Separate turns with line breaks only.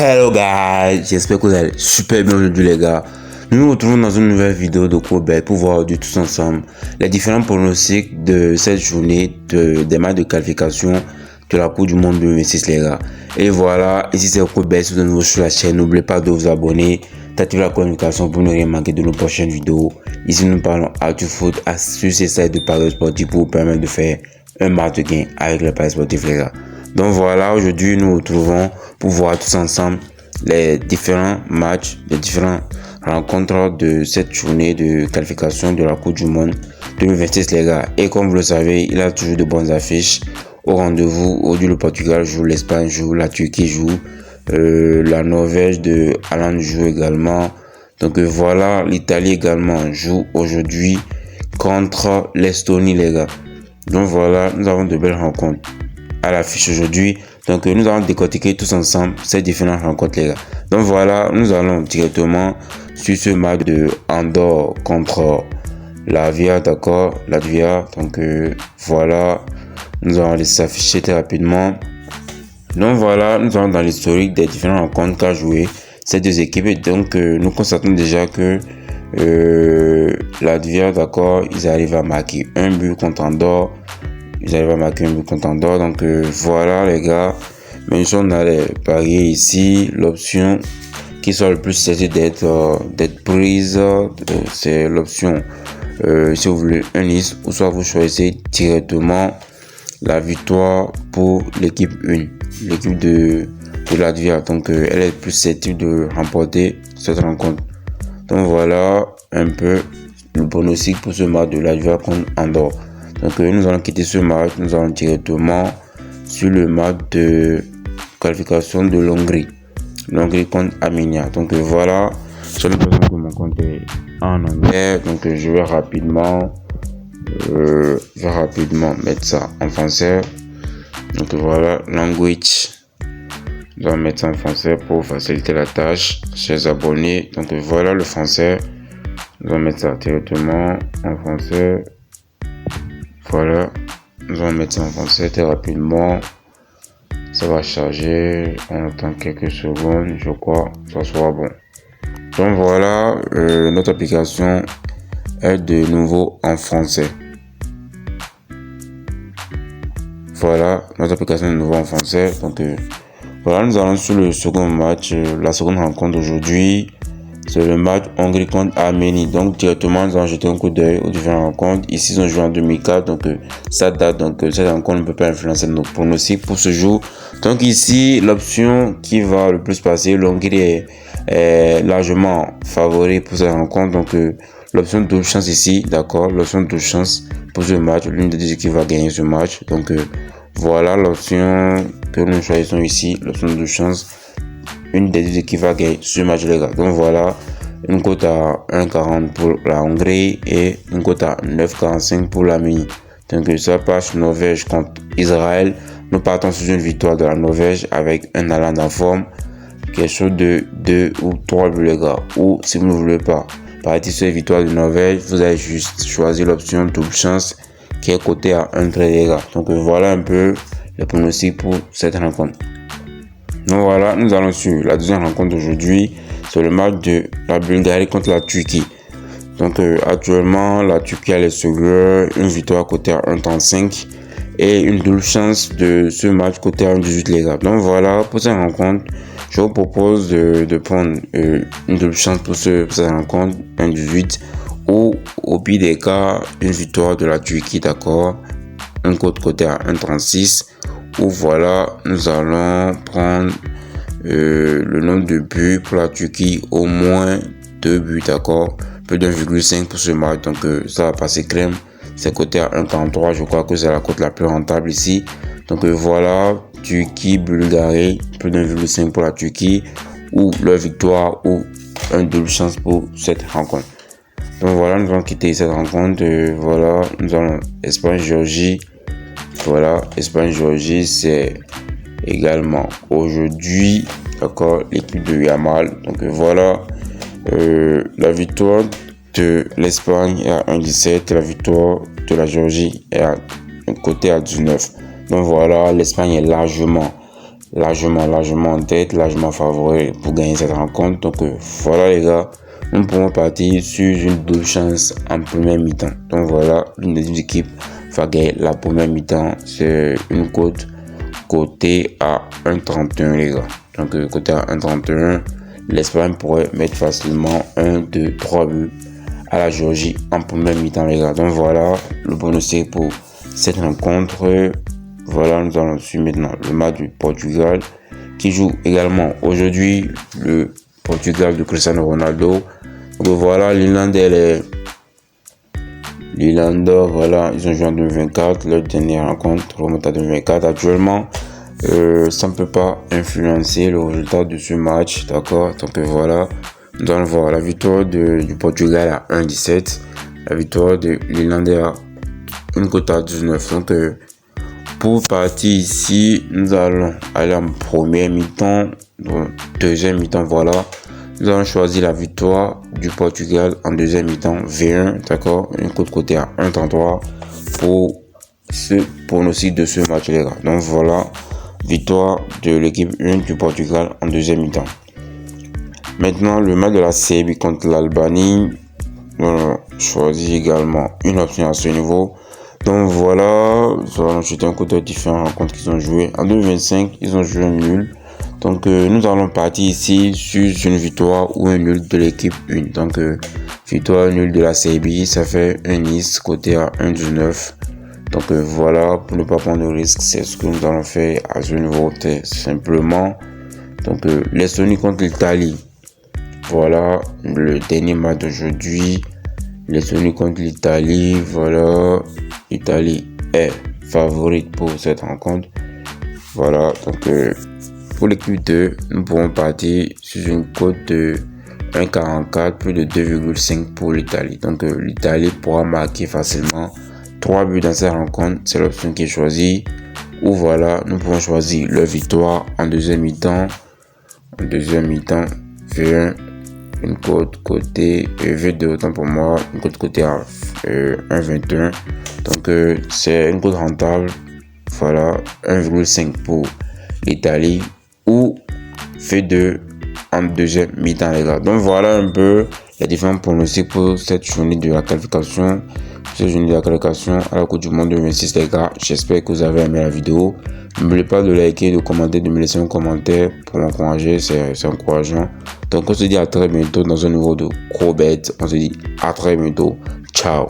Hello guys, j'espère que vous allez super bien aujourd'hui les gars. Nous nous retrouvons dans une nouvelle vidéo de CoBet pour voir aujourd'hui tous ensemble les différents pronostics de cette journée des matchs de qualification de la Coupe du Monde 2026 les gars. Et voilà, ici c'est CoBet, si vous êtes nouveau sur la chaîne, n'oubliez pas de vous abonner, d'activer la communication pour ne rien manquer de nos prochaines vidéos. Ici nous parlons du foot, astuces et sites de paris sportifs pour vous permettre de faire un match de gain avec les paris sportifs les gars. Donc voilà, aujourd'hui nous nous retrouvons pour voir tous ensemble les différents matchs, les différentes rencontres de cette journée de qualification de la Coupe du Monde 2026 les gars. Et comme vous le savez, il y a toujours de bonnes affiches au rendez-vous. Aujourd'hui le Portugal joue, l'Espagne joue, la Turquie joue, la Norvège de Haaland joue également. Donc voilà, l'Italie également joue aujourd'hui contre l'Estonie les gars. Donc voilà, nous avons de belles rencontres à l'affiche aujourd'hui. Donc nous allons décortiquer tous ensemble ces différentes rencontres les gars. Donc voilà, nous allons directement sur ce match de Andorre contre Latvia, d'accord, Latvia. Donc voilà, nous allons les afficher très rapidement. Donc voilà, nous allons dans l'historique des différentes rencontres qu'a joué ces deux équipes. Et donc nous constatons déjà que Latvia, d'accord, ils arrivent à marquer un but contre Andorre. Donc voilà les gars, même si on a les paris ici, l'option qui soit le plus certain d'être prise, c'est l'option si vous voulez un Nice, ou soit vous choisissez directement la victoire pour l'équipe 1, l'équipe de Latvia. Donc elle est plus susceptible de remporter cette rencontre. Donc voilà un peu le pronostic pour ce match de Latvia contre Andorre. Donc nous allons quitter ce match, nous allons directement sur le match de qualification de l'Hongrie contre Arménie. Donc voilà, j'ai l'impression que mon compte est en anglais, donc je vais rapidement mettre ça en français. Donc voilà, language, je vais mettre ça en français pour faciliter la tâche, chers abonnés. Donc voilà le français, je vais mettre ça directement en français. Voilà, nous allons mettre ça en français très rapidement. Ça va charger, on attend quelques secondes, je crois, ça sera bon. Donc voilà, notre application est de nouveau en français. Voilà, notre application est de nouveau en français. Donc voilà, nous allons sur le second match, la seconde rencontre d'aujourd'hui. C'est le match Hongrie contre Arménie. Donc directement, nous allons jeter un coup d'œil aux différentes rencontres. Ici, ils ont joué en 2004, donc ça date. Donc cette rencontre ne peut pas influencer nos pronostics pour ce jour. Donc ici, l'option qui va le plus passer, l'Hongrie est largement favori pour cette rencontre. Donc l'option de double chance ici, d'accord, l'option de double chance pour ce match, l'une des deux équipes va gagner ce match. Donc voilà l'option que nous choisissons ici, l'option de double chance. Une des deux équipes va gagner ce match les gars. Donc voilà, une cote à 1,40 pour la Hongrie et une cote à 9,45 pour l'Arménie. Donc ça passe Norvège contre Israël. Nous partons sur une victoire de la Norvège avec un Haaland en forme. Quelque chose de 2 ou 3 buts les gars. Ou si vous ne voulez pas partir sur une victoire de Norvège, vous avez juste choisi l'option double chance qui est cotée à 1,13 les gars. Donc voilà un peu les pronostics pour cette rencontre. Donc voilà, nous allons sur la deuxième rencontre d'aujourd'hui. C'est le match de la Bulgarie contre la Turquie. Donc actuellement, la Turquie a les seconds, une victoire côté à 1,35 et une double chance de ce match côté à 1,18 les gars. Donc voilà, pour cette rencontre, je vous propose de prendre une double chance pour cette rencontre, 1,18 ou au pire des cas, une victoire de la Turquie, d'accord, un côté à 1,36. Ou voilà, nous allons prendre le nombre de buts pour la Turquie, au moins 2 buts, d'accord, plus d'1,5 pour ce match. Donc ça va passer crème, c'est coté à 1,43, je crois que c'est la cote la plus rentable ici. Donc voilà, Turquie, Bulgarie, plus d'1,5 pour la Turquie, ou leur victoire ou un double chance pour cette rencontre. Donc voilà, nous allons quitter cette rencontre. Voilà, nous allons Espagne-Géorgie. Voilà, Espagne-Géorgie, c'est également aujourd'hui, d'accord, l'équipe de Yamal. Donc voilà, la victoire de l'Espagne est à 1,17, la victoire de la Géorgie est à un côté à 19. Donc voilà, l'Espagne est largement largement en tête, largement favori pour gagner cette rencontre. Donc voilà les gars, nous pourrons partir sur une double chance en première mi-temps. Donc voilà, l'une des deux équipes va gagner la première mi-temps. C'est une cote côté à 1,31 les gars. Donc côté à 1,31, l'Espagne pourrait mettre facilement 1, 2, 3 buts à la Géorgie en première mi-temps les gars. Donc voilà le pronostic pour cette rencontre. Voilà, nous allons suivre maintenant le match du Portugal qui joue également aujourd'hui, le Portugal de Cristiano Ronaldo. Donc voilà, l'Irlandais, voilà, ils ont joué en 2024, leur dernière rencontre remonte à 2024. Actuellement, ça ne peut pas influencer le résultat de ce match, d'accord? Donc voilà, nous allons voir la victoire du Portugal à 1,17, la victoire de l'Irlandais à une cote à 19. Donc pour partir ici, nous allons aller en première mi-temps, donc deuxième mi-temps, voilà. Nous allons choisir la victoire du Portugal en deuxième mi-temps, V1, d'accord, une cote côté à 1,33 pour ce pronostic de ce match, les gars. Donc voilà, victoire de l'équipe 1 du Portugal en deuxième mi-temps. Maintenant, le match de la Serbie contre l'Albanie, nous allons choisir également une option à ce niveau. Donc voilà, nous allons jeter un coup d'œil différents rencontres qu'ils ont joué. En 2025, ils ont joué un nul. Donc nous allons partir ici sur une victoire ou un nul de l'équipe 1. Donc victoire nul de la Serbie, ça fait un Nice côté à 1,19. Donc voilà, pour ne pas prendre de risque, c'est ce que nous allons faire à ce niveau simplement. Donc l'Estonie contre l'Italie. Voilà le dernier match d'aujourd'hui. L'Estonie contre l'Italie, voilà, l'Italie est favorite pour cette rencontre. Voilà, donc pour l'équipe 2, nous pourrons partir sur une cote de 1,44, plus de 2,5 pour l'Italie. Donc l'Italie pourra marquer facilement 3 buts dans cette rencontre, c'est l'option qui est choisie. Ou voilà, nous pouvons choisir leur victoire en deuxième mi-temps. En deuxième mi-temps, V1. Une cote côté V2 autant pour moi, une cote côté à 1,21. Donc c'est une cote rentable. Voilà, 1,5 pour l'Italie ou V2 en deuxième mi-temps les gars. Donc voilà un peu les différents pronostics pour cette journée de la qualification. Cette journée de la qualification à la Coupe du Monde 2026 les gars. J'espère que vous avez aimé la vidéo. N'oubliez pas de liker, de commenter, de me laisser un commentaire pour m'encourager, c'est encourageant. Donc on se dit à très bientôt dans un nouveau de Gros Bet. On se dit à très bientôt. Ciao.